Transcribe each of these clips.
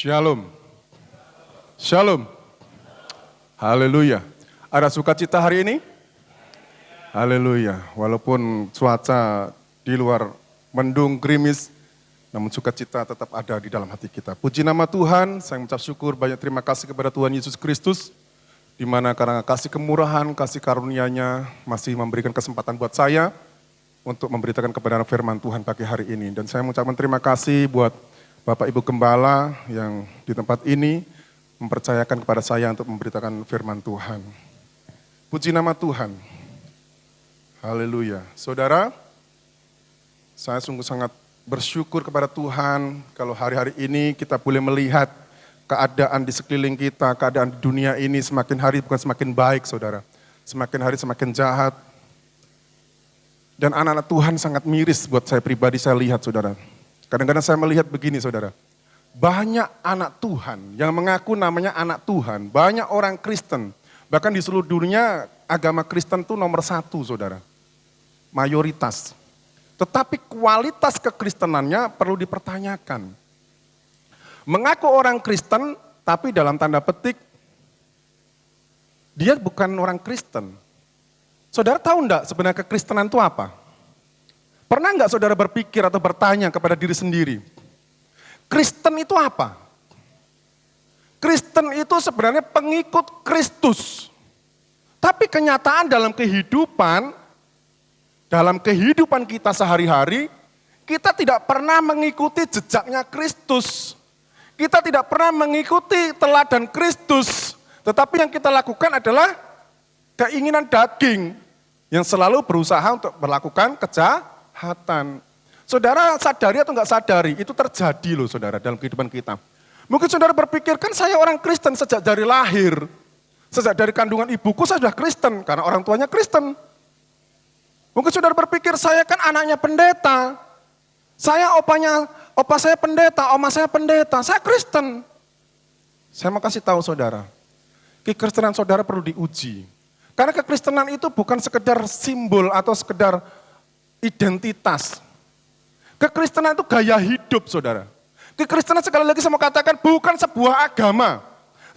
Shalom. Shalom. Haleluya. Ada sukacita hari ini? Haleluya. Walaupun cuaca di luar mendung, gerimis, namun sukacita tetap ada di dalam hati kita. Puji nama Tuhan, saya mengucap syukur, banyak terima kasih kepada Tuhan Yesus Kristus, di mana karena kasih kemurahan, kasih karunia-Nya masih memberikan kesempatan buat saya untuk memberitakan kebenaran firman Tuhan pagi hari ini. Dan saya mengucapkan terima kasih buat Bapak Ibu Gembala yang di tempat ini mempercayakan kepada saya untuk memberitakan firman Tuhan. Puji nama Tuhan. Haleluya. Saudara, saya sungguh sangat bersyukur kepada Tuhan kalau hari-hari ini kita boleh melihat keadaan di sekeliling kita, keadaan di dunia ini semakin hari bukan semakin baik, saudara. Semakin hari semakin jahat. Dan anak-anak Tuhan sangat miris buat saya pribadi, saya lihat, saudara. Kadang-kadang saya melihat begini, saudara. Banyak anak Tuhan yang mengaku namanya anak Tuhan, banyak orang Kristen, bahkan di seluruh dunia agama Kristen itu nomor 1, saudara. Mayoritas. Tetapi kualitas kekristenannya perlu dipertanyakan. Mengaku orang Kristen, tapi dalam tanda petik, dia bukan orang Kristen. Saudara tahu enggak sebenarnya kekristenan itu apa? Pernah enggak saudara berpikir atau bertanya kepada diri sendiri? Kristen itu apa? Kristen itu sebenarnya pengikut Kristus. Tapi kenyataan dalam kehidupan kita sehari-hari, kita tidak pernah mengikuti jejaknya Kristus. Kita tidak pernah mengikuti teladan Kristus. Tetapi yang kita lakukan adalah keinginan daging yang selalu berusaha untuk melakukan kejahatan. Saudara sadari atau enggak sadari, itu terjadi loh saudara dalam kehidupan kita. Mungkin saudara berpikir, kan saya orang Kristen sejak dari lahir. Sejak dari kandungan ibuku saya sudah Kristen, karena orang tuanya Kristen. Mungkin saudara berpikir, saya kan anaknya pendeta. Opa saya pendeta, oma saya pendeta, saya Kristen. Saya mau kasih tahu saudara, kekristenan saudara perlu diuji. Karena kekristenan itu bukan sekedar simbol atau sekedar identitas. Kekristenan itu gaya hidup, saudara. Kekristenan sekali lagi saya mau katakan bukan sebuah agama.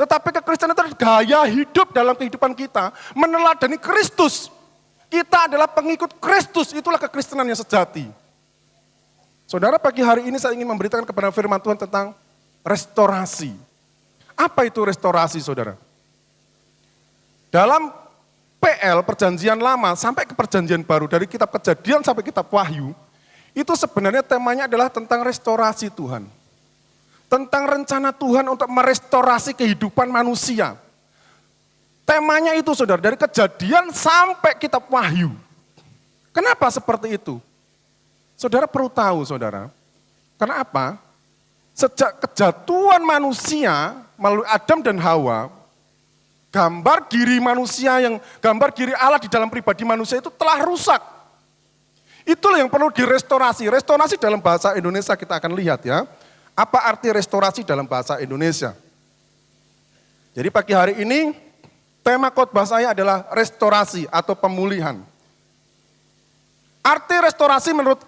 Tetapi kekristenan itu gaya hidup dalam kehidupan kita. Meneladani Kristus. Kita adalah pengikut Kristus, itulah kekristenan yang sejati. Saudara, pagi hari ini saya ingin memberitakan kepada firman Tuhan tentang restorasi. Apa itu restorasi, saudara? Dalam PL, perjanjian lama, sampai ke perjanjian baru, dari kitab Kejadian sampai kitab Wahyu, itu sebenarnya temanya adalah tentang restorasi Tuhan. Tentang rencana Tuhan untuk merestorasi kehidupan manusia. Temanya itu saudara, dari Kejadian sampai kitab Wahyu. Kenapa seperti itu? Saudara perlu tahu saudara, karena apa? Sejak kejatuhan manusia melalui Adam dan Hawa, gambar diri Allah di dalam pribadi manusia itu telah rusak. Itulah yang perlu direstorasi. Restorasi dalam bahasa Indonesia kita akan lihat ya. Apa arti restorasi dalam bahasa Indonesia? Jadi pagi hari ini tema khotbah saya adalah restorasi atau pemulihan. Arti restorasi menurut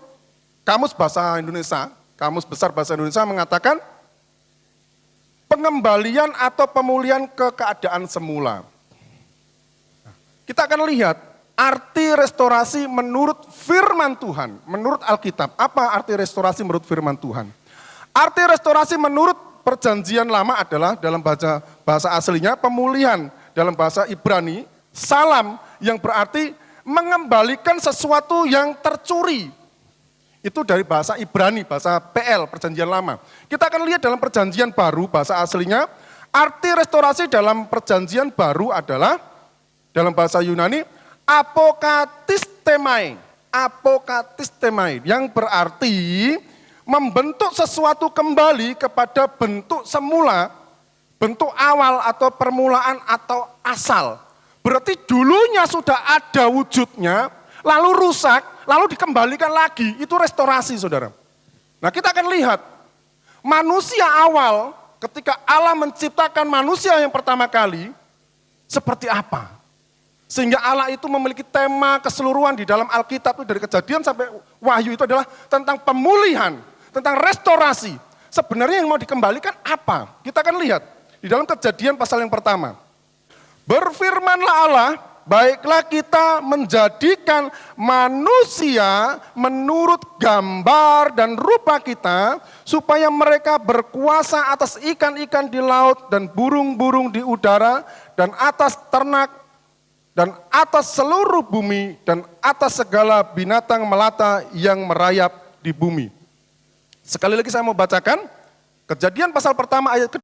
Kamus Bahasa Indonesia, Kamus Besar Bahasa Indonesia mengatakan pengembalian atau pemulihan ke keadaan semula. Kita akan lihat arti restorasi menurut firman Tuhan, menurut Alkitab. Apa arti restorasi menurut firman Tuhan? Arti restorasi menurut perjanjian lama adalah dalam bahasa aslinya pemulihan, dalam bahasa Ibrani, salam yang berarti mengembalikan sesuatu yang tercuri. Itu dari bahasa Ibrani, bahasa PL, perjanjian lama. Kita akan lihat dalam perjanjian baru, bahasa aslinya, arti restorasi dalam perjanjian baru adalah, dalam bahasa Yunani, apokatistemai. Apokatistemai, yang berarti membentuk sesuatu kembali kepada bentuk semula, bentuk awal atau permulaan atau asal. Berarti dulunya sudah ada wujudnya, lalu rusak, lalu dikembalikan lagi, itu restorasi saudara. Nah kita akan lihat, manusia awal ketika Allah menciptakan manusia yang pertama kali, seperti apa. Sehingga Allah itu memiliki tema keseluruhan di dalam Alkitab itu dari Kejadian sampai Wahyu itu adalah tentang pemulihan, tentang restorasi. sebenarnya yang mau dikembalikan apa? Kita akan lihat di dalam Kejadian pasal yang pertama. Berfirmanlah Allah, baiklah kita menjadikan manusia menurut gambar dan rupa kita, supaya mereka berkuasa atas ikan-ikan di laut dan burung-burung di udara, dan atas ternak, dan atas seluruh bumi, dan atas segala binatang melata yang merayap di bumi. Sekali lagi saya mau bacakan, Kejadian pasal pertama ayat ke-.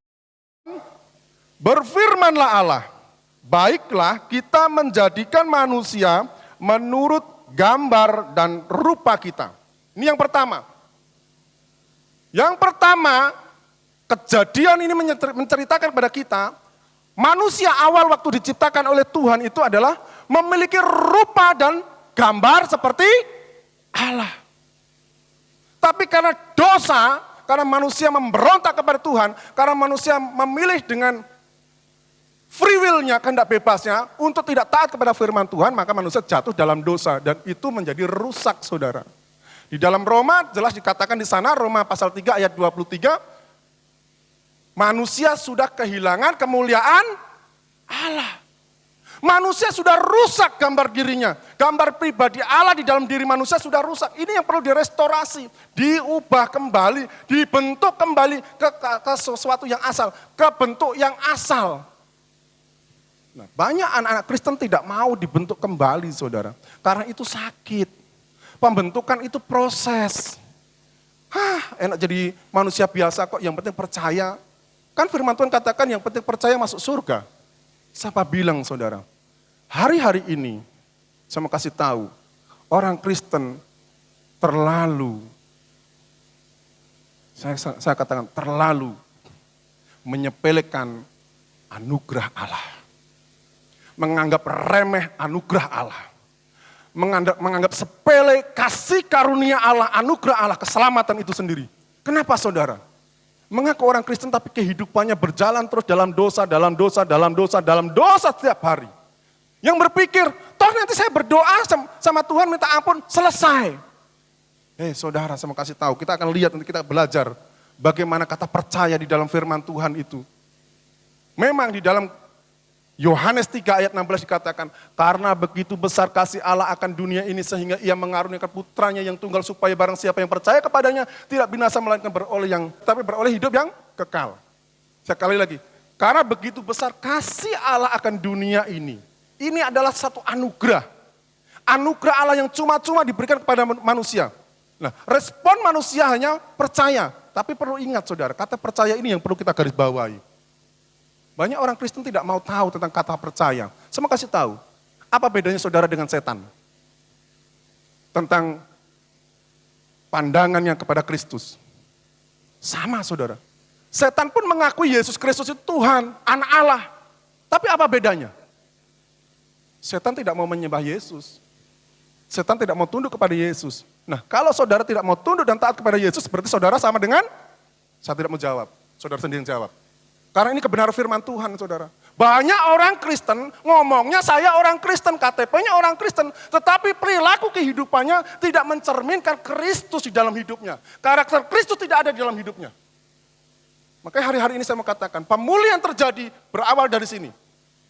Berfirmanlah Allah, baiklah kita menjadikan manusia menurut gambar dan rupa kita. Ini yang pertama. Yang pertama, kejadian ini menceritakan kepada kita, manusia awal waktu diciptakan oleh Tuhan itu adalah memiliki rupa dan gambar seperti Allah. Tapi karena dosa, karena manusia memberontak kepada Tuhan, karena manusia memilih dengan free will-nya, kehendak bebasnya, untuk tidak taat kepada firman Tuhan, maka manusia jatuh dalam dosa, dan itu menjadi rusak, saudara. Di dalam Roma, jelas dikatakan di sana, Roma pasal 3 ayat 23, manusia sudah kehilangan kemuliaan Allah. Manusia sudah rusak gambar dirinya, gambar pribadi Allah di dalam diri manusia sudah rusak. Ini yang perlu direstorasi, diubah kembali, dibentuk kembali ke sesuatu yang asal, ke bentuk yang asal. Nah, banyak anak-anak Kristen tidak mau dibentuk kembali, saudara. Karena itu sakit. Pembentukan itu proses. Enak jadi manusia biasa kok, yang penting percaya. Kan firman Tuhan katakan yang penting percaya masuk surga. Siapa bilang, saudara? Hari-hari ini, saya mau kasih tahu, orang Kristen terlalu, saya katakan terlalu menyepelekan anugerah Allah. Menganggap remeh anugerah Allah. Menganggap sepele kasih karunia Allah, anugerah Allah, keselamatan itu sendiri. Kenapa, saudara? Mengaku orang Kristen tapi kehidupannya berjalan terus dalam dosa, dalam dosa, dalam dosa, dalam dosa setiap hari. Yang berpikir, toh nanti saya berdoa sama Tuhan minta ampun, selesai. Saudara, saya mau kasih tahu, kita akan lihat nanti kita belajar bagaimana kata percaya di dalam firman Tuhan itu. Memang di dalam Yohanes 3 ayat 16 dikatakan, karena begitu besar kasih Allah akan dunia ini sehingga ia mengaruniakan putranya yang tunggal supaya barang siapa yang percaya kepadanya tidak binasa melainkan beroleh hidup yang kekal. Sekali lagi, karena begitu besar kasih Allah akan dunia ini. Ini adalah satu anugerah. Anugerah Allah yang cuma-cuma diberikan kepada manusia. Nah, respon manusia hanya percaya. Tapi perlu ingat, saudara, kata percaya ini yang perlu kita garis bawahi. Banyak orang Kristen tidak mau tahu tentang kata percaya. Saya mau kasih tahu, apa bedanya saudara dengan setan? Tentang pandangannya kepada Kristus. Sama, saudara. Setan pun mengakui Yesus Kristus itu Tuhan, anak Allah. Tapi apa bedanya? Setan tidak mau menyembah Yesus. Setan tidak mau tunduk kepada Yesus. Nah, kalau saudara tidak mau tunduk dan taat kepada Yesus, berarti saudara sama dengan, saya tidak mau jawab. Saudara sendiri yang jawab. Karena ini kebenaran firman Tuhan, saudara. Banyak orang Kristen ngomongnya saya orang Kristen, KTP-nya orang Kristen. Tetapi perilaku kehidupannya tidak mencerminkan Kristus di dalam hidupnya. Karakter Kristus tidak ada di dalam hidupnya. Makanya hari-hari ini saya mau katakan, pemulihan terjadi berawal dari sini.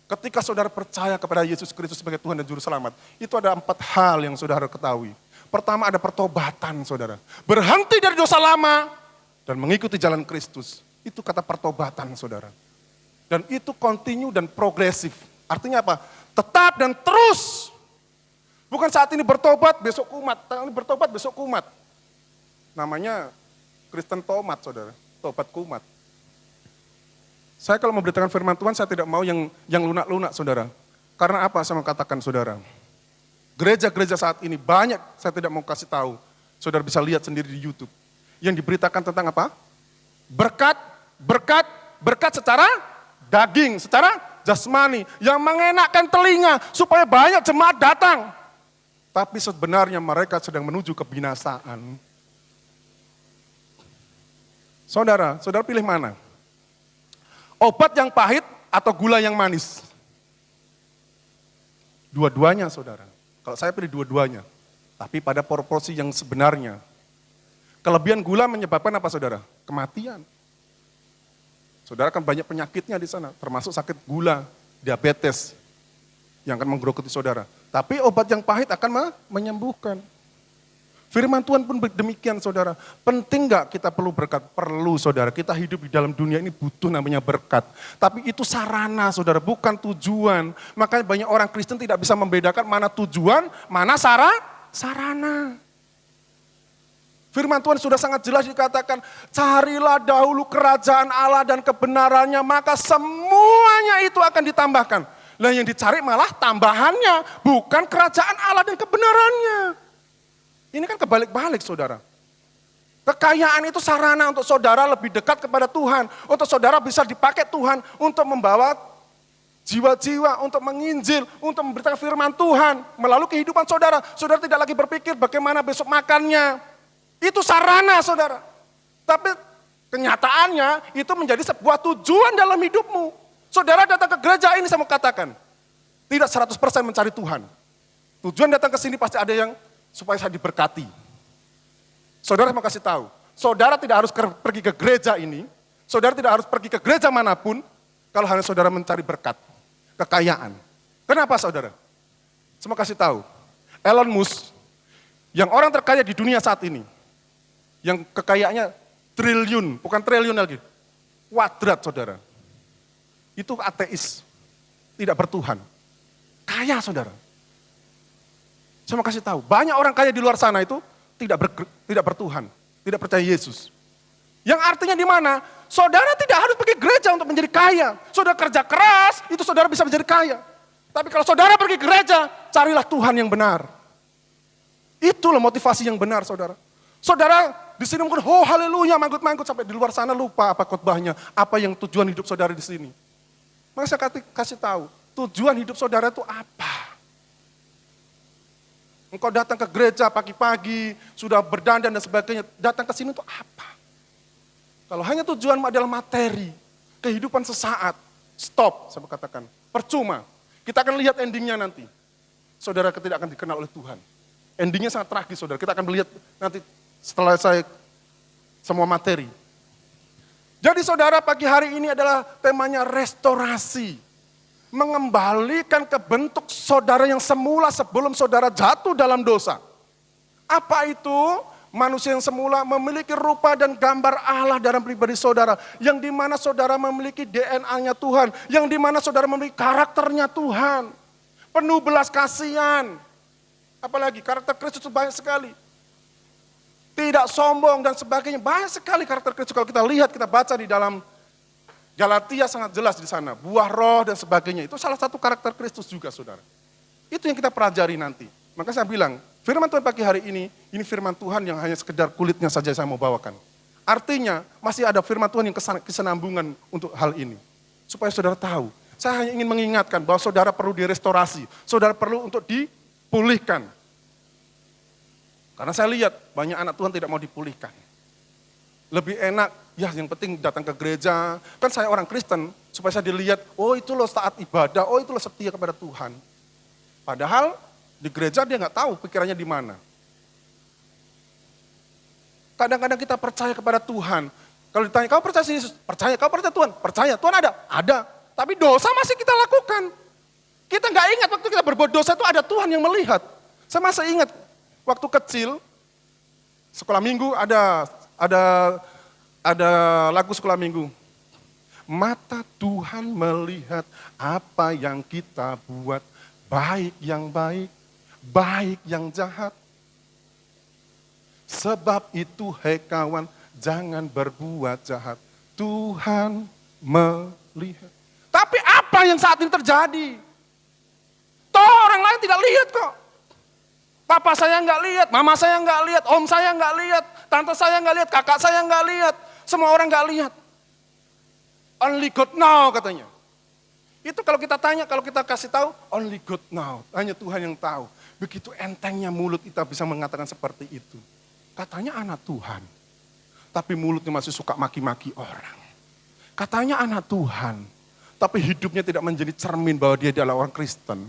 Ketika saudara percaya kepada Yesus Kristus sebagai Tuhan dan Juru Selamat, itu ada 4 hal yang saudara ketahui. Pertama ada pertobatan, saudara. Berhenti dari dosa lama dan mengikuti jalan Kristus. Itu kata pertobatan, saudara. Dan itu continue dan progresif. Artinya apa? Tetap dan terus. Bukan saat ini bertobat, besok kumat. Saat ini bertobat, besok kumat. Namanya Kristen tomat, saudara. Tobat kumat. Saya kalau memberitakan firman Tuhan, saya tidak mau yang lunak-lunak, saudara. Karena apa saya mau katakan, saudara? Gereja-gereja saat ini banyak, saya tidak mau kasih tahu. Saudara bisa lihat sendiri di YouTube. Yang diberitakan tentang apa? Berkat, berkat, berkat secara daging, secara jasmani. Yang mengenakkan telinga, supaya banyak jemaat datang. Tapi sebenarnya mereka sedang menuju kebinasaan. Saudara, saudara pilih mana? Obat yang pahit atau gula yang manis? Dua-duanya, saudara. Kalau saya pilih dua-duanya. Tapi pada proporsi yang sebenarnya. Kelebihan gula menyebabkan apa, saudara? kematian. Saudara kan banyak penyakitnya di sana, termasuk sakit gula, diabetes yang akan menggerogoti saudara. Tapi obat yang pahit akan menyembuhkan. Firman Tuhan pun demikian saudara. Penting gak kita perlu berkat? Perlu saudara. Kita hidup di dalam dunia ini butuh namanya berkat. Tapi itu sarana saudara, bukan tujuan. Makanya banyak orang Kristen tidak bisa membedakan mana tujuan, mana sarana. Firman Tuhan sudah sangat jelas dikatakan, carilah dahulu kerajaan Allah dan kebenarannya, maka semuanya itu akan ditambahkan. Lah yang dicari malah tambahannya, bukan kerajaan Allah dan kebenarannya. Ini kan kebalik-balik saudara. Kekayaan itu sarana untuk saudara lebih dekat kepada Tuhan. Untuk saudara bisa dipakai Tuhan untuk membawa jiwa-jiwa, untuk menginjil, untuk memberitakan firman Tuhan. Melalui kehidupan saudara, saudara tidak lagi berpikir bagaimana besok makannya. Itu sarana saudara. Tapi kenyataannya itu menjadi sebuah tujuan dalam hidupmu. Saudara datang ke gereja ini saya mau katakan, tidak 100% mencari Tuhan. Tujuan datang ke sini pasti ada yang supaya saya diberkati. Saudara mau kasih tahu, saudara tidak harus pergi ke gereja ini, saudara tidak harus pergi ke gereja manapun, kalau hanya saudara mencari berkat, kekayaan. Kenapa saudara? Saya mau kasih tahu, Elon Musk, yang orang terkaya di dunia saat ini, yang kekayaannya triliun, bukan triliun lagi, kuadrat saudara. Itu ateis, tidak bertuhan. Kaya saudara. Saya mau kasih tahu, banyak orang kaya di luar sana itu tidak bertuhan, tidak percaya Yesus. Yang artinya di mana? Saudara tidak harus pergi gereja untuk menjadi kaya. Saudara kerja keras, itu saudara bisa menjadi kaya. Tapi kalau saudara pergi gereja, carilah Tuhan yang benar. Itulah motivasi yang benar saudara. Saudara di sini mungkin, oh haleluya, manggut-manggut, sampai di luar sana lupa apa khotbahnya, apa yang tujuan hidup saudara di sini. Maka saya kasih tahu, tujuan hidup saudara itu apa? Engkau datang ke gereja pagi-pagi, sudah berdandan dan sebagainya, datang ke sini untuk apa? Kalau hanya tujuanmu adalah materi, kehidupan sesaat, stop, saya katakan, percuma. Kita akan lihat endingnya nanti. Saudara tidak akan dikenal oleh Tuhan. Endingnya sangat tragis saudara, kita akan melihat nanti setelah saya semua materi. Jadi saudara pagi hari ini adalah temanya restorasi. Mengembalikan ke bentuk saudara yang semula sebelum saudara jatuh dalam dosa. Apa itu? Manusia yang semula memiliki rupa dan gambar Allah dalam pribadi saudara. Yang dimana saudara memiliki DNA-nya Tuhan. Yang dimana saudara memiliki karakternya Tuhan. Penuh belas kasihan. Apalagi karakter Kristus itu banyak sekali. Tidak sombong dan sebagainya. Banyak sekali karakter Kristus. Kalau kita lihat, kita baca di dalam Galatia sangat jelas di sana, buah roh dan sebagainya, itu salah satu karakter Kristus juga saudara. Itu yang kita pelajari nanti. Maka saya bilang, firman Tuhan pagi hari ini firman Tuhan yang hanya sekedar kulitnya saja saya mau bawakan. Artinya masih ada firman Tuhan yang kesenambungan untuk hal ini. Supaya saudara tahu, saya hanya ingin mengingatkan bahwa saudara perlu direstorasi, saudara perlu untuk dipulihkan. Karena saya lihat banyak anak Tuhan tidak mau dipulihkan. Lebih enak, ya yang penting datang ke gereja. Kan saya orang Kristen, supaya saya dilihat, oh itu loh taat ibadah, oh itu loh setia kepada Tuhan. Padahal di gereja dia nggak tahu pikirannya di mana. Kadang-kadang kita percaya kepada Tuhan. Kalau ditanya, kau percaya Yesus? Percaya. Kau percaya Tuhan? Percaya. Tuhan ada? Ada. Tapi dosa masih kita lakukan. Kita nggak ingat waktu kita berbuat dosa itu ada Tuhan yang melihat. Saya masih ingat, waktu kecil, sekolah minggu ada lagu sekolah minggu. Mata Tuhan melihat apa yang kita buat, baik yang baik, baik yang jahat. Sebab itu hei kawan, jangan berbuat jahat. Tuhan melihat. Tapi apa yang saat ini terjadi? Toh orang lain tidak lihat kok. Papa saya nggak lihat, mama saya nggak lihat, om saya nggak lihat, tante saya nggak lihat, kakak saya nggak lihat, semua orang nggak lihat. Only God know katanya. Itu kalau kita tanya, kalau kita kasih tahu, only God know, hanya Tuhan yang tahu. Begitu entengnya mulut kita bisa mengatakan seperti itu. Katanya anak Tuhan, tapi mulutnya masih suka maki-maki orang. Katanya anak Tuhan, tapi hidupnya tidak menjadi cermin bahwa dia adalah orang Kristen.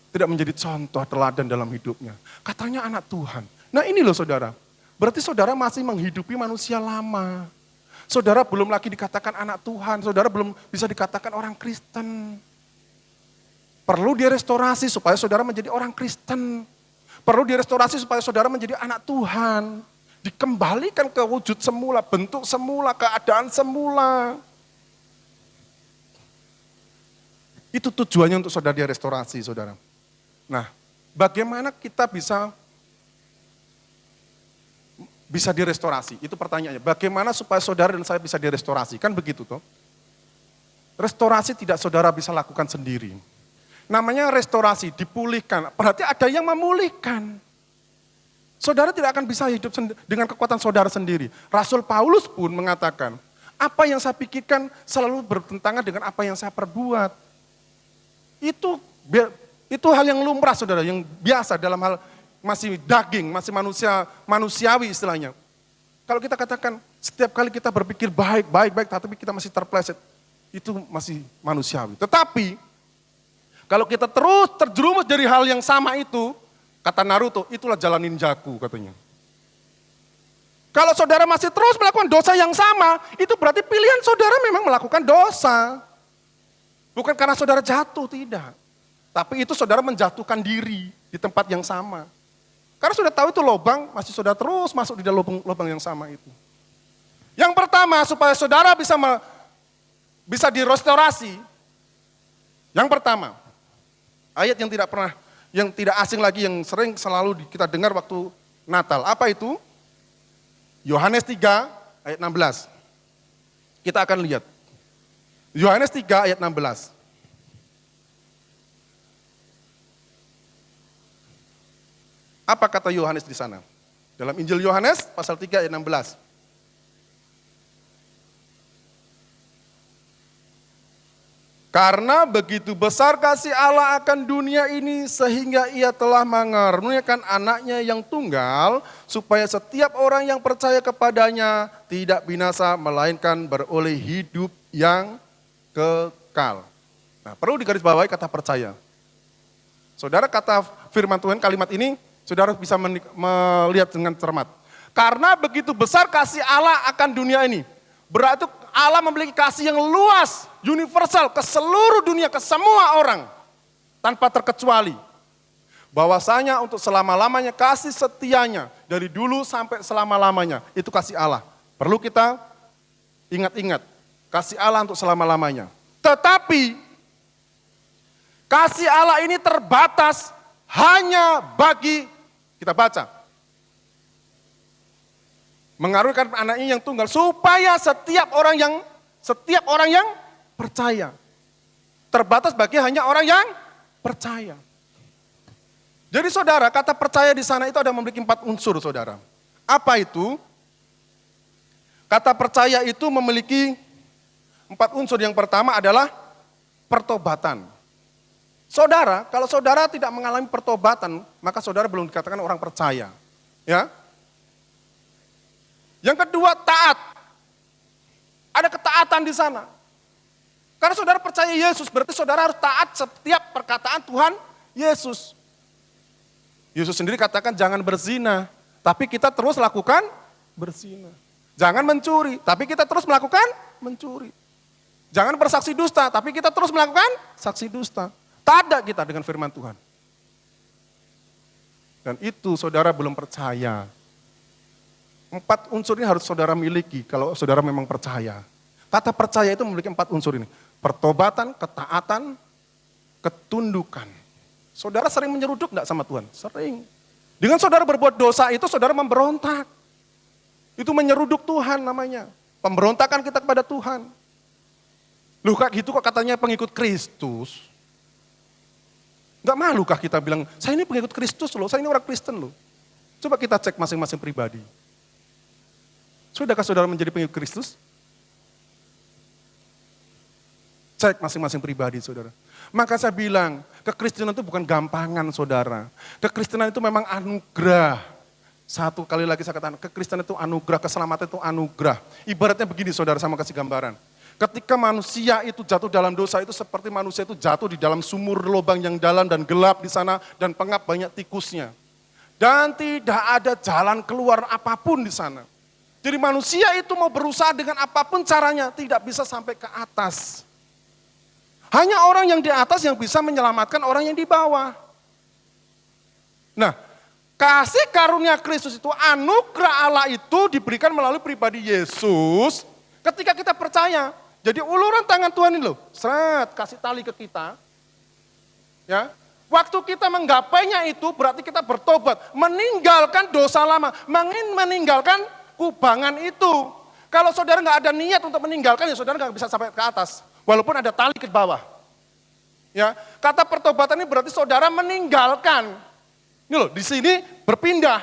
Tidak menjadi contoh teladan dalam hidupnya. Katanya anak Tuhan. Nah ini loh saudara, berarti saudara masih menghidupi manusia lama. Saudara belum lagi dikatakan anak Tuhan, saudara belum bisa dikatakan orang Kristen. Perlu direstorasi supaya saudara menjadi orang Kristen. Perlu direstorasi supaya saudara menjadi anak Tuhan. Dikembalikan ke wujud semula, bentuk semula, keadaan semula. Itu tujuannya untuk saudara direstorasi, saudara. Nah, bagaimana kita bisa direstorasi? Itu pertanyaannya. Bagaimana supaya saudara dan saya bisa direstorasi? Kan begitu toh. Restorasi tidak saudara bisa lakukan sendiri. Namanya restorasi, dipulihkan. Berarti ada yang memulihkan. Saudara tidak akan bisa hidup dengan kekuatan saudara sendiri. Rasul Paulus pun mengatakan, apa yang saya pikirkan selalu bertentangan dengan apa yang saya perbuat. Itu hal yang lumrah saudara, yang biasa dalam hal masih daging, masih manusiawi istilahnya. Kalau kita katakan setiap kali kita berpikir baik, tapi kita masih terpleset, itu masih manusiawi. Tetapi kalau kita terus terjerumus dari hal yang sama itu, kata Naruto, itulah jalan ninjaku katanya. Kalau saudara masih terus melakukan dosa yang sama, itu berarti pilihan saudara memang melakukan dosa. Bukan karena saudara jatuh, tidak. Tapi itu saudara menjatuhkan diri di tempat yang sama. Karena sudah tahu itu lubang, masih saudara terus masuk di dalam lubang yang sama itu. Yang pertama, supaya saudara bisa direstorasi. Yang pertama, ayat yang tidak asing lagi, yang sering selalu kita dengar waktu Natal. Apa itu? Yohanes 3 ayat 16. Kita akan lihat. Yohanes 3 ayat 16. Apa kata Yohanes di sana? Dalam Injil Yohanes pasal 3 ayat 16. Karena begitu besar kasih Allah akan dunia ini sehingga ia telah mengaruniakan anaknya yang tunggal supaya setiap orang yang percaya kepadanya tidak binasa melainkan beroleh hidup yang kekal. Nah, perlu digarisbawahi kata percaya. Saudara, kata firman Tuhan kalimat ini saudara bisa melihat dengan cermat. Karena begitu besar kasih Allah akan dunia ini. Berarti Allah memiliki kasih yang luas, universal, ke seluruh dunia, ke semua orang. Tanpa terkecuali. Bahwasanya untuk selama-lamanya kasih setianya, dari dulu sampai selama-lamanya, itu kasih Allah. Perlu kita ingat-ingat, kasih Allah untuk selama-lamanya. Tetapi, kasih Allah ini terbatas hanya bagi, kita baca, mengaruniakan anaknya yang tunggal supaya setiap orang yang percaya. Terbatas bagi hanya orang yang percaya. Jadi saudara, kata percaya di sana itu ada memiliki 4 unsur saudara. Apa itu? Kata percaya itu memiliki 4 unsur. Yang pertama adalah pertobatan. Saudara, kalau saudara tidak mengalami pertobatan, maka saudara belum dikatakan orang percaya. Ya. Yang kedua, taat. Ada ketaatan di sana. Karena saudara percaya Yesus, berarti saudara harus taat setiap perkataan Tuhan Yesus. Yesus sendiri katakan jangan berzina, tapi kita terus lakukan berzina. Jangan mencuri, tapi kita terus melakukan mencuri. Jangan bersaksi dusta, tapi kita terus melakukan saksi dusta. Taat kita dengan firman Tuhan. Dan itu saudara belum percaya. 4 unsur ini harus saudara miliki kalau saudara memang percaya. Kata percaya itu memiliki 4 unsur ini. Pertobatan, ketaatan, ketundukan. Saudara sering menyeruduk enggak sama Tuhan? Sering. Dengan saudara berbuat dosa itu saudara memberontak. Itu menyeruduk Tuhan namanya. Pemberontakan kita kepada Tuhan. Loh kak gitu kok katanya pengikut Kristus. Enggak malukah kita bilang, saya ini pengikut Kristus loh, saya ini orang Kristen loh. Coba kita cek masing-masing pribadi. Sudahkah saudara menjadi pengikut Kristus? Cek masing-masing pribadi saudara. Maka saya bilang, kekristenan itu bukan gampangan saudara. Kekristenan itu memang anugerah. Satu kali lagi saya katakan, kekristenan itu anugerah, keselamatan itu anugerah. Ibaratnya begini saudara, sama kasih gambaran. Ketika manusia itu jatuh dalam dosa itu seperti manusia itu jatuh di dalam sumur lubang yang dalam dan gelap di sana dan pengap banyak tikusnya. Dan tidak ada jalan keluar apapun di sana. Jadi manusia itu mau berusaha dengan apapun caranya, tidak bisa sampai ke atas. Hanya orang yang di atas yang bisa menyelamatkan orang yang di bawah. Nah, kasih karunia Kristus itu, anugerah Allah itu diberikan melalui pribadi Yesus ketika kita percaya. Jadi uluran tangan Tuhan ini loh, seret, kasih tali ke kita. Ya, waktu kita menggapainya itu berarti kita bertobat, meninggalkan dosa lama, meninggalkan kubangan itu. Kalau saudara nggak ada niat untuk meninggalkan, ya saudara nggak bisa sampai ke atas, walaupun ada tali ke bawah. Ya, kata pertobatan ini berarti saudara meninggalkan. Ini loh, di sini berpindah.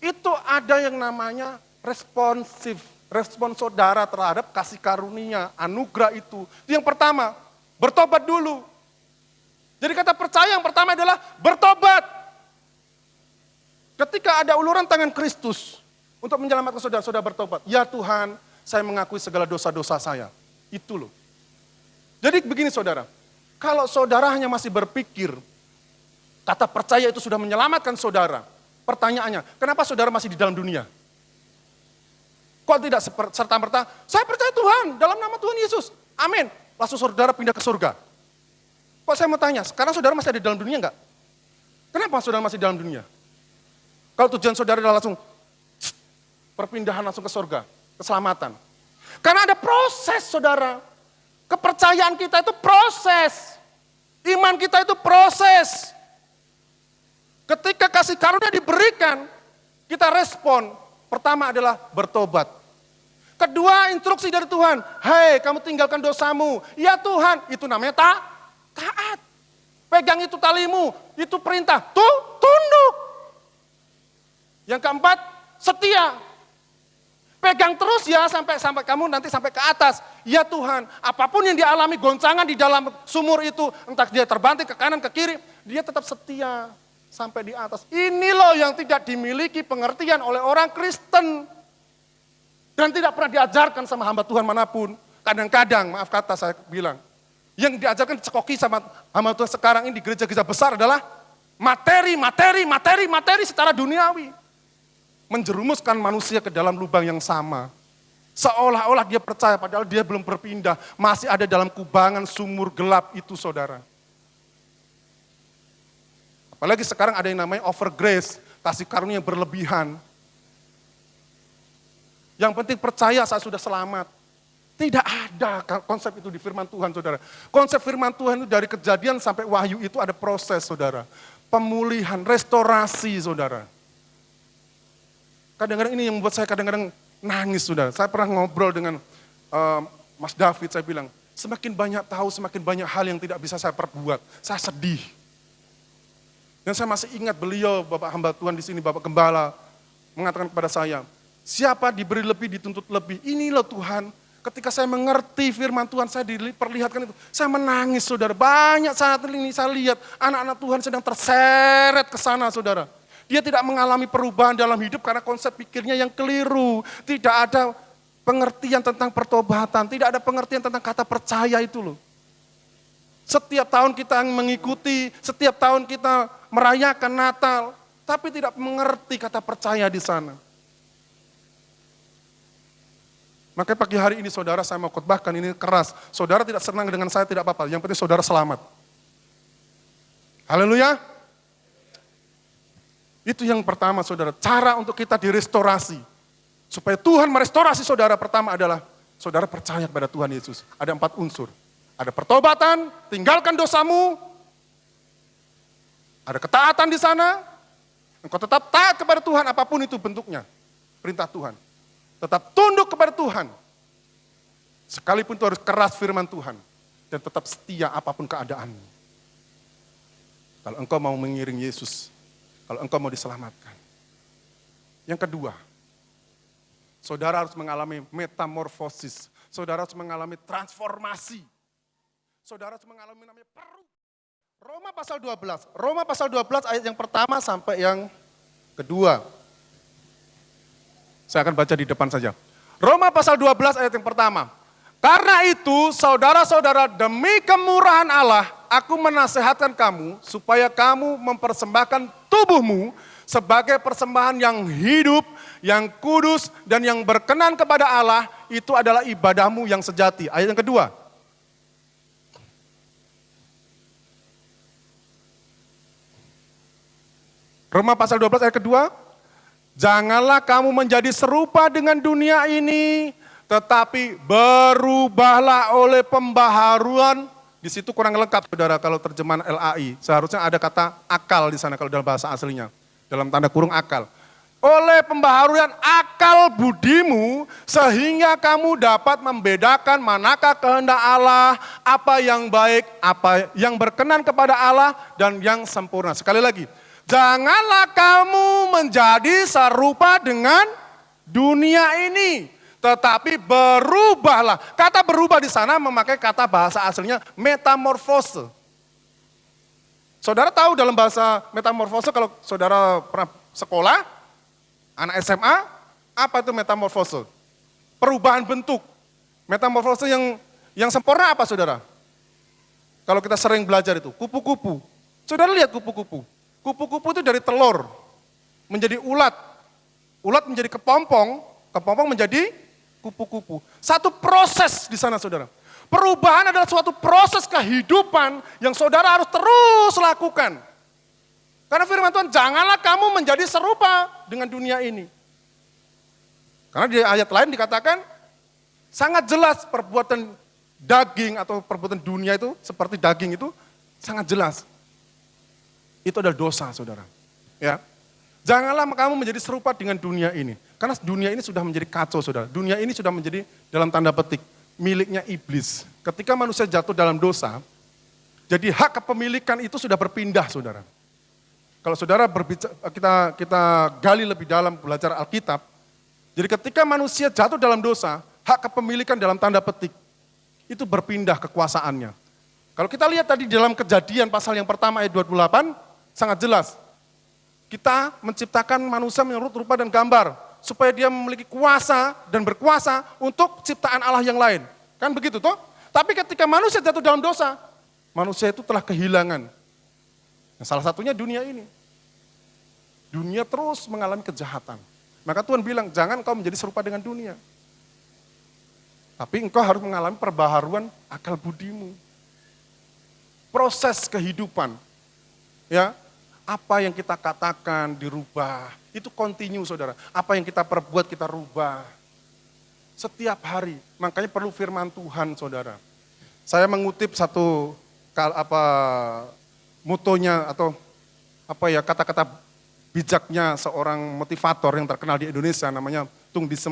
Itu ada yang namanya respon saudara terhadap kasih karunia, anugerah itu. Itu yang pertama, bertobat dulu. Jadi kata percaya yang pertama adalah bertobat. Ketika ada uluran tangan Kristus untuk menyelamatkan saudara, saudara bertobat. Ya Tuhan, saya mengakui segala dosa-dosa saya. Itu loh. Jadi begini saudara, kalau saudara hanya masih berpikir, kata percaya itu sudah menyelamatkan saudara. Pertanyaannya, kenapa saudara masih di dalam dunia? Kok tidak serta-merta, saya percaya Tuhan, dalam nama Tuhan Yesus. Amin. Langsung saudara pindah ke surga. Kok saya mau tanya, sekarang saudara masih ada di dalam dunia enggak? Kenapa saudara masih di dalam dunia? Kalau tujuan saudara adalah langsung perpindahan langsung ke surga, keselamatan. Karena ada proses saudara. Kepercayaan kita itu proses. Iman kita itu proses. Ketika kasih karunia diberikan, kita respon. Pertama adalah bertobat. Kedua, instruksi dari Tuhan. Hei, kamu tinggalkan dosamu. Ya Tuhan, itu namanya taat. Pegang itu talimu, itu perintah. Tunduk. Yang keempat, setia. Pegang terus ya sampai kamu nanti sampai ke atas. Ya Tuhan, apapun yang dialami goncangan di dalam sumur itu, entah dia terbanting ke kanan ke kiri, dia tetap setia sampai di atas. Ini loh yang tidak dimiliki pengertian oleh orang Kristen. Dan tidak pernah diajarkan sama hamba Tuhan manapun. Kadang-kadang, maaf kata saya bilang, yang diajarkan cekoki sama hamba Tuhan sekarang ini di gereja-gereja besar adalah materi secara duniawi. Menjerumuskan manusia ke dalam lubang yang sama. Seolah-olah dia percaya, padahal dia belum berpindah. Masih ada dalam kubangan sumur gelap itu saudara. Apalagi sekarang ada yang namanya over grace, kasih karunia yang berlebihan. Yang penting percaya saat sudah selamat. Tidak ada konsep itu di firman Tuhan saudara. Konsep firman Tuhan itu dari Kejadian sampai Wahyu itu ada proses saudara. Pemulihan, restorasi saudara. Kadang-kadang ini yang membuat saya kadang-kadang nangis saudara. Saya pernah ngobrol dengan Mas David, saya bilang, semakin banyak tahu, semakin banyak hal yang tidak bisa saya perbuat. Saya sedih. Dan saya masih ingat beliau, Bapak hamba Tuhan di sini, Bapak Gembala, mengatakan kepada saya, siapa diberi lebih, dituntut lebih. Ini loh Tuhan, ketika saya mengerti firman Tuhan, saya diperlihatkan itu. Saya menangis saudara, banyak saat ini saya lihat anak-anak Tuhan sedang terseret ke sana saudara. Dia tidak mengalami perubahan dalam hidup karena konsep pikirnya yang keliru. Tidak ada pengertian tentang pertobatan, tidak ada pengertian tentang kata percaya itu loh. Setiap tahun kita mengikuti, setiap tahun kita merayakan Natal, tapi tidak mengerti kata percaya di sana. Makanya pagi hari ini saudara saya mau khotbahkan ini keras. Saudara tidak senang dengan saya tidak apa-apa, yang penting saudara selamat. Haleluya. Itu yang pertama saudara, cara untuk kita direstorasi. Supaya Tuhan merestorasi saudara, pertama adalah saudara percaya kepada Tuhan Yesus. Ada 4 unsur. Ada pertobatan, tinggalkan dosamu. Ada ketaatan di sana. Engkau tetap taat kepada Tuhan apapun itu bentuknya. Perintah Tuhan. Tetap tunduk kepada Tuhan. Sekalipun itu harus keras firman Tuhan. Dan tetap setia apapun keadaanmu. Kalau engkau mau mengiring Yesus. Kalau engkau mau diselamatkan. Yang kedua. Saudara harus mengalami metamorfosis. Saudara harus mengalami transformasi. Saudara harus mengalami namanya Roma pasal 12. Roma pasal 12 ayat yang pertama sampai yang kedua. Saya akan baca di depan saja. Roma pasal 12 ayat yang pertama. Karena itu saudara-saudara demi kemurahan Allah, aku menasehatkan kamu supaya kamu mempersembahkan tubuhmu sebagai persembahan yang hidup, yang kudus, dan yang berkenan kepada Allah, itu adalah ibadahmu yang sejati. Ayat yang kedua. Roma pasal 12 ayat kedua. Janganlah kamu menjadi serupa dengan dunia ini, tetapi berubahlah oleh pembaharuan. Di situ kurang lengkap, saudara, kalau terjemahan LAI. Seharusnya ada kata akal di sana kalau dalam bahasa aslinya. Dalam tanda kurung akal. Oleh pembaharuan akal budimu, sehingga kamu dapat membedakan manakah kehendak Allah, apa yang baik, apa yang berkenan kepada Allah, dan yang sempurna. Sekali lagi. Janganlah kamu menjadi serupa dengan dunia ini, tetapi berubahlah. Kata berubah di sana memakai kata bahasa aslinya metamorfose. Saudara tahu dalam bahasa metamorfose, kalau saudara pernah sekolah, anak SMA, apa itu metamorfose? Perubahan bentuk. Metamorfose yang sempurna apa, saudara? Kalau kita sering belajar itu, kupu-kupu. Saudara lihat kupu-kupu. Kupu-kupu itu dari telur menjadi ulat, ulat menjadi kepompong, kepompong menjadi kupu-kupu. Satu proses di sana, saudara. Perubahan adalah suatu proses kehidupan yang saudara harus terus lakukan. Karena firman Tuhan, janganlah kamu menjadi serupa dengan dunia ini. Karena di ayat lain dikatakan, sangat jelas perbuatan daging atau perbuatan dunia itu, seperti daging itu, sangat jelas. Itu adalah dosa, saudara. Ya, janganlah kamu menjadi serupa dengan dunia ini. Karena dunia ini sudah menjadi kacau, saudara. Dunia ini sudah menjadi dalam tanda petik miliknya iblis. Ketika manusia jatuh dalam dosa, jadi hak kepemilikan itu sudah berpindah, saudara. Kalau saudara berbicara, kita gali lebih dalam belajar Alkitab. Jadi ketika manusia jatuh dalam dosa, hak kepemilikan dalam tanda petik itu berpindah kekuasaannya. Kalau kita lihat tadi dalam Kejadian pasal yang pertama ayat 28, sangat jelas. Kita menciptakan manusia menurut rupa dan gambar, supaya dia memiliki kuasa dan berkuasa untuk ciptaan Allah yang lain. Kan begitu toh? Tapi ketika manusia jatuh dalam dosa, manusia itu telah kehilangan. Nah, salah satunya dunia ini. Dunia terus mengalami kejahatan. Maka Tuhan bilang, jangan kau menjadi serupa dengan dunia. Tapi engkau harus mengalami perbaharuan akal budimu. Proses kehidupan. Ya, apa yang kita katakan dirubah, itu kontinu, saudara. Apa yang kita perbuat kita rubah. Setiap hari, makanya perlu firman Tuhan, saudara. Saya mengutip satu motonya atau kata-kata bijaknya seorang motivator yang terkenal di Indonesia, namanya Tung Disem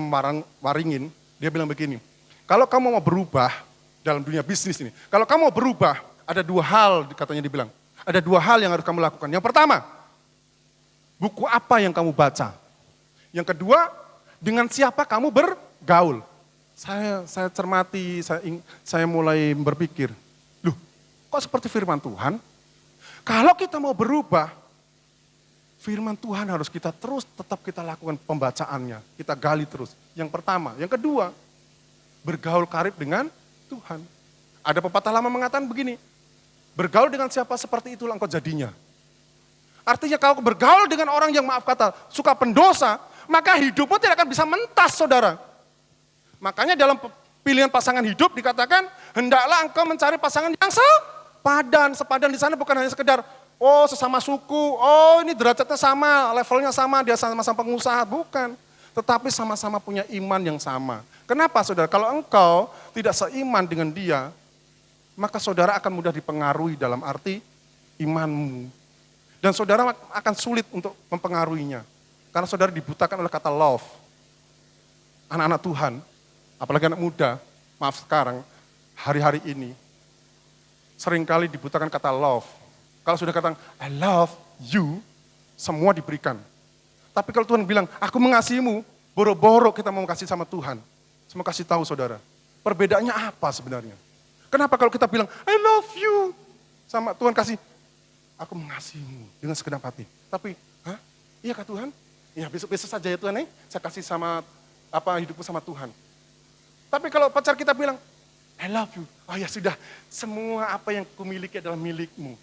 Waringin. Dia bilang begini, kalau kamu mau berubah dalam dunia bisnis ini, kalau kamu mau berubah, ada dua hal, katanya dibilang. Ada dua hal yang harus kamu lakukan. Yang pertama, buku apa yang kamu baca. Yang kedua, dengan siapa kamu bergaul. Saya cermati, saya mulai berpikir, loh kok seperti firman Tuhan? Kalau kita mau berubah, firman Tuhan harus kita tetap kita lakukan pembacaannya. Kita gali terus. Yang pertama. Yang kedua, bergaul karib dengan Tuhan. Ada pepatah lama mengatakan begini, bergaul dengan siapa seperti itulah engkau jadinya. Artinya kalau bergaul dengan orang yang maaf kata suka pendosa, maka hidupmu tidak akan bisa mentas, saudara. Makanya dalam pilihan pasangan hidup dikatakan, hendaklah engkau mencari pasangan yang sepadan. Sepadan di sana bukan hanya sekedar, oh sesama suku, oh ini derajatnya sama, levelnya sama, dia sama-sama pengusaha. Bukan, tetapi sama-sama punya iman yang sama. Kenapa, saudara? Kalau engkau tidak seiman dengan dia, maka saudara akan mudah dipengaruhi dalam arti imanmu. Dan saudara akan sulit untuk mempengaruhinya. Karena saudara dibutakan oleh kata love. Anak-anak Tuhan, apalagi anak muda, maaf sekarang, hari-hari ini, seringkali dibutakan kata love. Kalau sudah katakan, I love you, semua diberikan. Tapi kalau Tuhan bilang, aku mengasihimu, boro-boro kita mau kasih sama Tuhan. Saya mau kasih tahu saudara, perbedaannya apa sebenarnya? Kenapa kalau kita bilang, I love you, sama Tuhan kasih, aku mengasihimu dengan segenap hati. Tapi, iya kah Tuhan? Ya besok-besok saja ya Tuhan, saya kasih sama hidupku sama Tuhan. Tapi kalau pacar kita bilang, I love you, oh ya sudah, semua apa yang kumiliki adalah milikmu.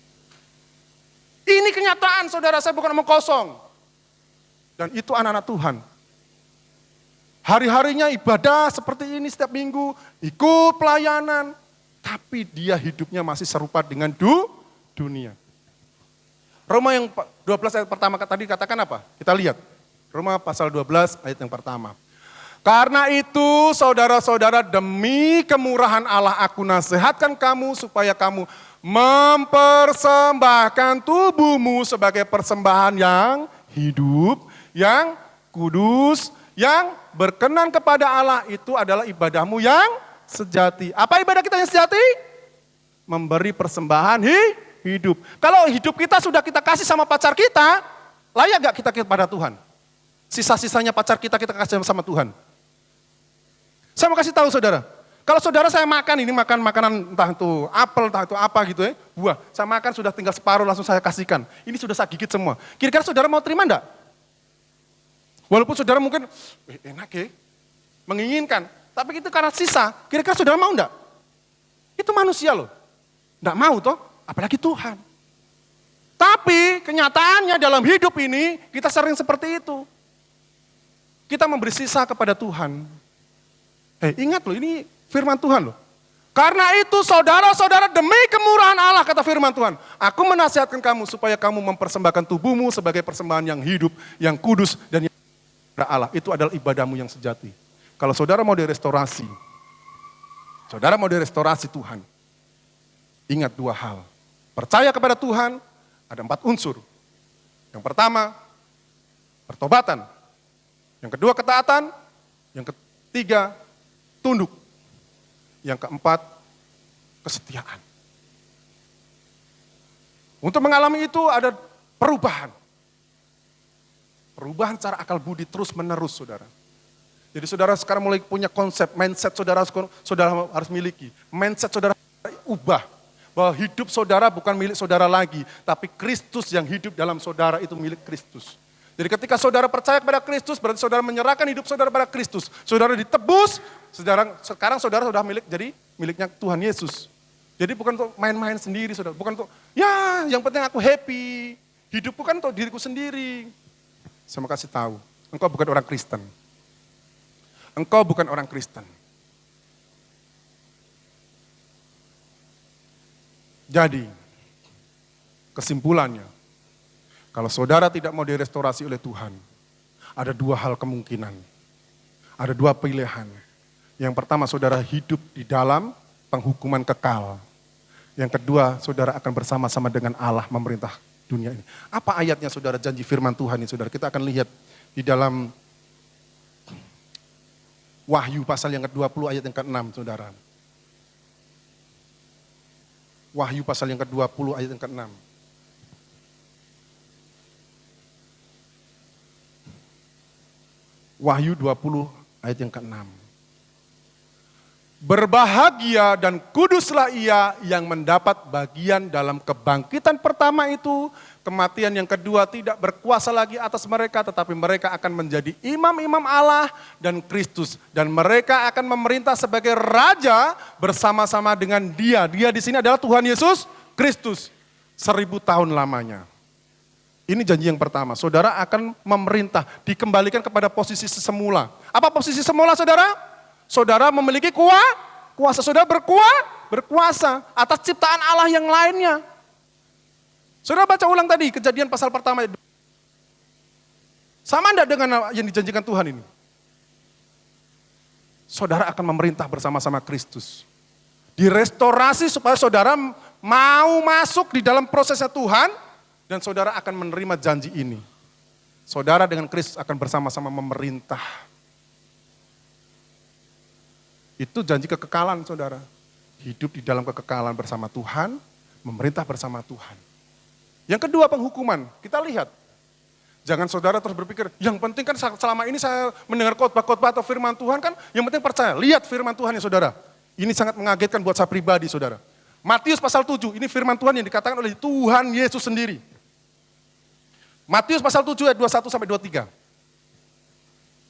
Ini kenyataan saudara, saya bukan omong kosong. Dan itu anak-anak Tuhan. hari-harinya ibadah seperti ini setiap minggu, ikut pelayanan, tapi dia hidupnya masih serupa dengan dunia. Roma yang 12 ayat pertama tadi katakan apa? Kita lihat. Roma pasal 12 ayat yang pertama. Karena itu saudara-saudara, demi kemurahan Allah aku nasihatkan kamu supaya kamu mempersembahkan tubuhmu sebagai persembahan yang hidup, yang kudus, yang berkenan kepada Allah. Itu adalah ibadahmu yang sejati. Apa ibadah kita yang sejati? Memberi persembahan hidup. Kalau hidup kita sudah kita kasih sama pacar kita, layak gak kita kepada Tuhan? Sisa-sisanya pacar kita kasih sama Tuhan. Saya mau kasih tahu saudara, kalau saudara saya makan ini, makan makanan entah itu apel, entah itu apa gitu ya, buah. Saya makan sudah tinggal separuh langsung saya kasihkan. Ini sudah saya gigit semua. Kira-kira saudara mau terima enggak? Walaupun saudara mungkin, enak ya, menginginkan. Tapi itu karena sisa, kira-kira saudara mau enggak? Itu manusia loh. Enggak mau toh, apalagi Tuhan. Tapi kenyataannya dalam hidup ini, kita sering seperti itu. Kita memberi sisa kepada Tuhan. Ingat loh, ini firman Tuhan loh. Karena itu saudara-saudara, demi kemurahan Allah, kata firman Tuhan, aku menasihatkan kamu supaya kamu mempersembahkan tubuhmu sebagai persembahan yang hidup, yang kudus, dan yang kepada Allah. Itu adalah ibadahmu yang sejati. Kalau saudara mau direstorasi, Tuhan, ingat dua hal. Percaya kepada Tuhan, ada 4 unsur. Yang pertama, pertobatan. Yang kedua, ketaatan. Yang ketiga, tunduk. Yang keempat, kesetiaan. Untuk mengalami itu ada perubahan. Perubahan cara akal budi terus menerus, saudara. Jadi saudara sekarang mulai punya konsep, mindset saudara harus miliki. Mindset saudara ubah. Bahwa hidup saudara bukan milik saudara lagi, tapi Kristus yang hidup dalam saudara itu milik Kristus. Jadi ketika saudara percaya kepada Kristus, berarti saudara menyerahkan hidup saudara pada Kristus. Saudara ditebus, sekarang saudara sudah jadi miliknya Tuhan Yesus. Jadi bukan untuk main-main sendiri, saudara. Bukan untuk, ya yang penting aku happy. Hidup bukan untuk diriku sendiri. Saya mau kasih tahu, engkau bukan orang Kristen. Engkau bukan orang Kristen. Jadi, kesimpulannya, kalau saudara tidak mau direstorasi oleh Tuhan, ada 2 hal kemungkinan. Ada 2 pilihan. Yang pertama, saudara hidup di dalam penghukuman kekal. Yang kedua, saudara akan bersama-sama dengan Allah memerintah dunia ini. Apa ayatnya saudara, janji firman Tuhan ini saudara? Kita akan lihat di dalam Wahyu pasal yang ke-20 ayat yang ke-6 saudara. Wahyu pasal yang ke-20 ayat yang ke-6. Wahyu 20 ayat yang ke-6. Berbahagia dan kuduslah ia yang mendapat bagian dalam kebangkitan pertama itu. Kematian yang kedua tidak berkuasa lagi atas mereka, tetapi mereka akan menjadi imam-imam Allah dan Kristus. Dan mereka akan memerintah sebagai raja bersama-sama dengan dia. Dia di sini adalah Tuhan Yesus Kristus. 1000 tahun lamanya. Ini janji yang pertama, saudara akan memerintah, dikembalikan kepada posisi semula. Apa posisi semula saudara? Saudara memiliki kuasa, saudara berkuasa atas ciptaan Allah yang lainnya. Saudara baca ulang tadi, Kejadian pasal pertama. Sama enggak dengan yang dijanjikan Tuhan ini? Saudara akan memerintah bersama-sama Kristus. Direstorasi supaya saudara mau masuk di dalam prosesnya Tuhan, dan saudara akan menerima janji ini. Saudara dengan Kristus akan bersama-sama memerintah. Itu janji kekekalan saudara. Hidup di dalam kekekalan bersama Tuhan, memerintah bersama Tuhan. Yang kedua penghukuman, kita lihat. Jangan saudara terus berpikir, yang penting kan selama ini saya mendengar khotbah-khotbah atau firman Tuhan kan, yang penting percaya. Lihat firman Tuhan ya saudara. Ini sangat mengagetkan buat saya pribadi saudara. Matius pasal 7, ini firman Tuhan yang dikatakan oleh Tuhan Yesus sendiri. Matius pasal 7 ayat 21 sampai 23.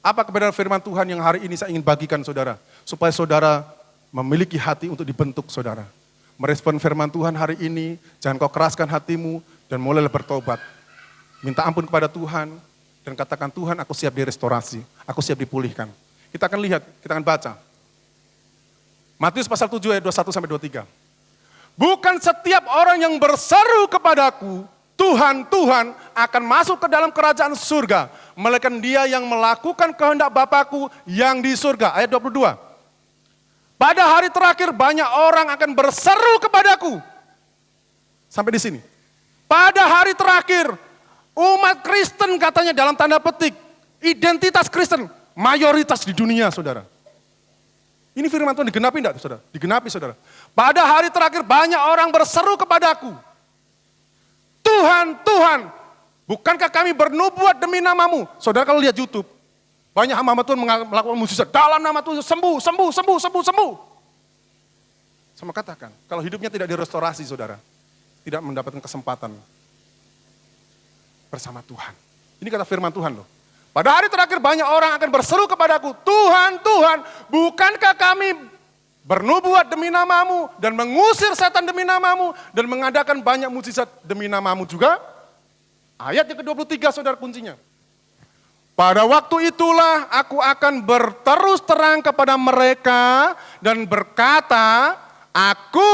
Apa kebenaran firman Tuhan yang hari ini saya ingin bagikan saudara. Supaya saudara memiliki hati untuk dibentuk saudara. Merespon firman Tuhan hari ini, jangan kau keraskan hatimu dan mulailah bertobat. Minta ampun kepada Tuhan dan katakan Tuhan aku siap direstorasi, aku siap dipulihkan. Kita akan lihat, kita akan baca. Matius pasal 7 ayat 21 sampai 23. Bukan setiap orang yang berseru kepadaku, Tuhan, Tuhan, akan masuk ke dalam kerajaan surga, melainkan dia yang melakukan kehendak Bapakku yang di surga. Ayat 22. Pada hari terakhir banyak orang akan berseru kepadaku. Sampai di sini. Pada hari terakhir, umat Kristen katanya dalam tanda petik, identitas Kristen, mayoritas di dunia, saudara. Ini firman Tuhan digenapi enggak, saudara? Digenapi, saudara. Pada hari terakhir banyak orang berseru kepadaku. Tuhan, Tuhan, bukankah kami bernubuat demi namamu? Saudara kalau lihat YouTube, banyak hamba Tuhan melakukan mukjizat. Dalam nama Tuhan sembuh, sembuh, sembuh, sembuh, sembuh. Sama katakan, kalau hidupnya tidak direstorasi, saudara, tidak mendapatkan kesempatan bersama Tuhan. Ini kata firman Tuhan loh. Pada hari terakhir banyak orang akan berseru kepadaku, Tuhan, Tuhan, bukankah kami bernubuat demi namamu dan mengusir setan demi namamu dan mengadakan banyak mukjizat demi namamu juga? Ayat yang ke-23 saudara kuncinya. Pada waktu itulah aku akan berterus terang kepada mereka dan berkata, aku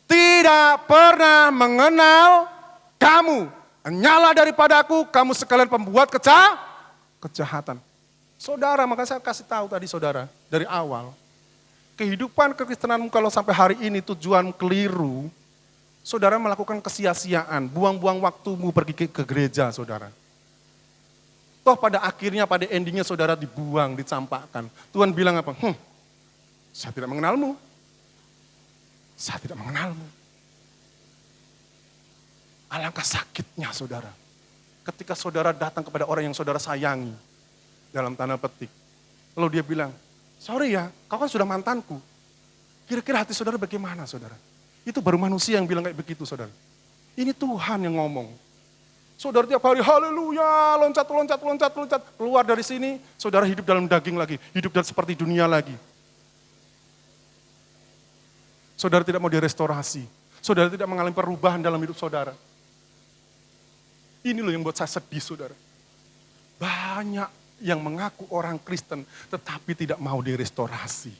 tidak pernah mengenal kamu. Nyala daripadaku, kamu sekalian pembuat kejahatan. Saudara, maka saya kasih tahu tadi saudara, dari awal. Kehidupan kekristenanmu kalau sampai hari ini tujuan keliru, saudara melakukan kesia-siaan, buang-buang waktumu pergi ke gereja, saudara. Toh pada akhirnya, pada endingnya saudara dibuang, dicampakkan. Tuhan bilang apa? Saya tidak mengenalmu. Saya tidak mengenalmu. Alangkah sakitnya saudara. Ketika saudara datang kepada orang yang saudara sayangi, dalam tanda petik. Lalu dia bilang, sorry ya, kau kan sudah mantanku. Kira-kira hati saudara bagaimana saudara? Itu baru manusia yang bilang kayak begitu saudara. Ini Tuhan yang ngomong. Saudara tiap hari, haleluya, loncat, loncat, loncat, loncat. Keluar dari sini, saudara hidup dalam daging lagi. Hidup dan seperti dunia lagi. Saudara tidak mau direstorasi. Saudara tidak mengalami perubahan dalam hidup saudara. Ini loh yang buat saya sedih saudara. Banyak yang mengaku orang Kristen tetapi tidak mau direstorasi.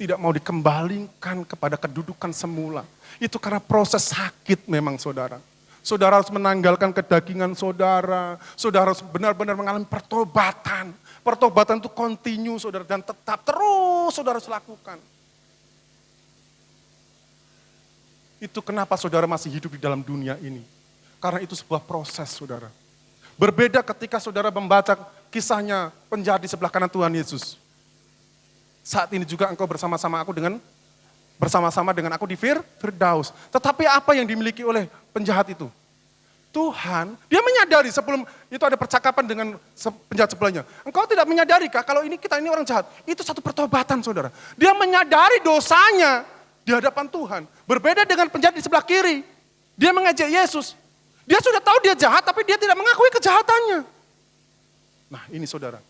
Tidak mau dikembalikan kepada kedudukan semula. Itu karena proses sakit memang saudara. Saudara harus menanggalkan kedagingan saudara. Saudara harus benar-benar mengalami pertobatan. Pertobatan itu kontinu saudara dan tetap terus saudara harus lakukan. Itu kenapa saudara masih hidup di dalam dunia ini. Karena itu sebuah proses saudara. Berbeda ketika saudara membaca kisahnya penjahat di sebelah kanan Tuhan Yesus. Saat ini juga engkau bersama-sama aku dengan aku di Firdaus. Tetapi apa yang dimiliki oleh penjahat itu? Tuhan, dia menyadari sebelum itu ada percakapan dengan penjahat sebelahnya. Engkau tidak menyadari kah kalau kita ini orang jahat? Itu satu pertobatan saudara. Dia menyadari dosanya di hadapan Tuhan. Berbeda dengan penjahat di sebelah kiri. Dia mengejek Yesus. Dia sudah tahu dia jahat tapi dia tidak mengakui kejahatannya. Nah ini saudara.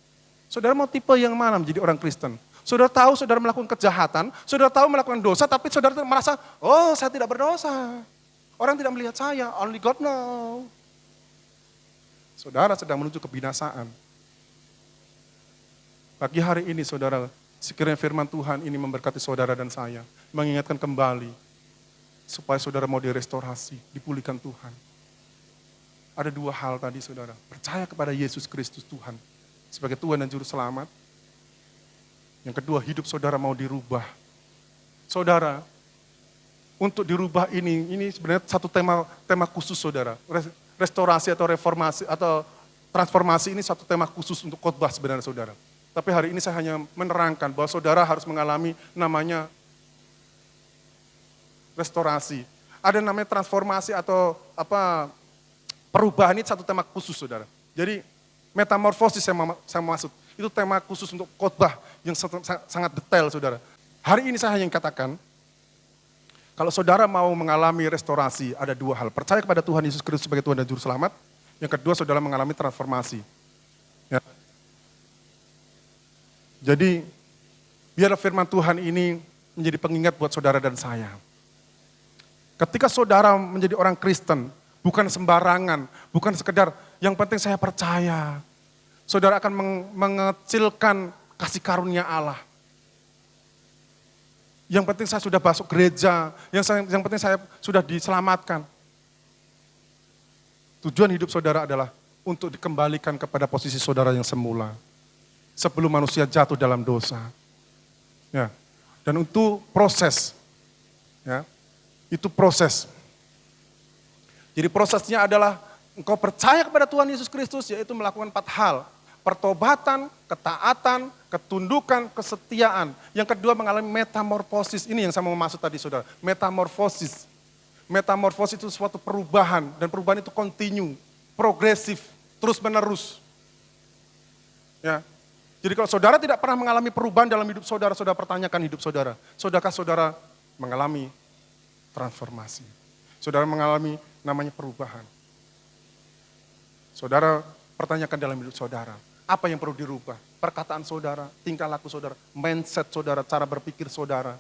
Saudara mau tipe yang mana menjadi orang Kristen? Saudara tahu saudara melakukan kejahatan, saudara tahu melakukan dosa tapi saudara merasa, oh saya tidak berdosa. Orang tidak melihat saya, only God know. Saudara sedang menuju kebinasaan. Pagi hari ini saudara, sekiranya firman Tuhan ini memberkati saudara dan saya. Mengingatkan kembali, supaya saudara mau direstorasi, dipulihkan Tuhan. Ada dua hal tadi saudara, percaya kepada Yesus Kristus Tuhan, sebagai Tuhan dan Juru Selamat. Yang kedua, hidup saudara mau dirubah. Saudara, untuk dirubah ini sebenarnya satu tema khusus saudara. Restorasi atau reformasi atau transformasi ini satu tema khusus untuk khotbah sebenarnya saudara. Tapi hari ini saya hanya menerangkan bahwa saudara harus mengalami namanya restorasi. Ada namanya transformasi atau perubahan, ini satu tema khusus saudara. Jadi metamorfosis saya maksud. Itu tema khusus untuk khotbah yang sangat detail saudara. Hari ini saya hanya katakan, kalau saudara mau mengalami restorasi, ada dua hal. Percaya kepada Tuhan Yesus Kristus sebagai Tuhan dan Juru Selamat. Yang kedua, saudara mengalami transformasi. Ya. Jadi, biarlah firman Tuhan ini menjadi pengingat buat saudara dan saya. Ketika saudara menjadi orang Kristen, bukan sembarangan, bukan sekedar yang penting saya percaya. saudara akan mengecilkan kasih karunia Allah. Yang penting saya sudah masuk gereja, yang penting saya sudah diselamatkan. Tujuan hidup saudara adalah untuk dikembalikan kepada posisi saudara yang semula. Sebelum manusia jatuh dalam dosa. Ya. Dan itu proses. Ya. Itu proses. Jadi prosesnya adalah engkau percaya kepada Tuhan Yesus Kristus, yaitu melakukan 4 hal. Pertobatan, ketaatan, ketundukan, kesetiaan. Yang kedua mengalami metamorfosis. Ini yang saya mau maksud tadi saudara. Metamorfosis. Metamorfosis itu suatu perubahan. Dan perubahan itu continue, progresif, terus menerus. Ya. Jadi kalau saudara tidak pernah mengalami perubahan dalam hidup saudara, saudara pertanyakan hidup saudara. Saudarakah saudara mengalami transformasi? Saudara mengalami namanya perubahan. Saudara pertanyakan dalam hidup saudara. Apa yang perlu dirubah? Perkataan saudara, tingkah laku saudara, mindset saudara, cara berpikir saudara.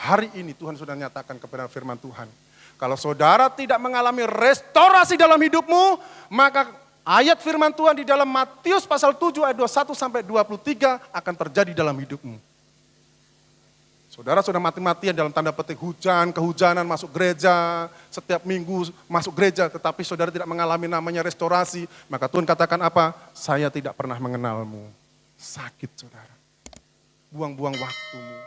Hari ini Tuhan sudah nyatakan kepada firman Tuhan. Kalau saudara tidak mengalami restorasi dalam hidupmu, maka ayat firman Tuhan di dalam Matius pasal 7 ayat 21 sampai 23 akan terjadi dalam hidupmu. Saudara sudah mati-matian dalam tanda petik kehujanan masuk gereja, setiap minggu masuk gereja, tetapi saudara tidak mengalami namanya restorasi, maka Tuhan katakan apa? Saya tidak pernah mengenalmu. Sakit saudara. Buang-buang waktumu.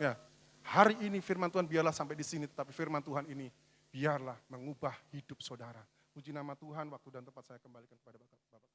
Ya, hari ini firman Tuhan biarlah sampai di sini, tetapi firman Tuhan ini biarlah mengubah hidup saudara. Puji nama Tuhan, waktu dan tempat saya kembalikan kepada Bapak.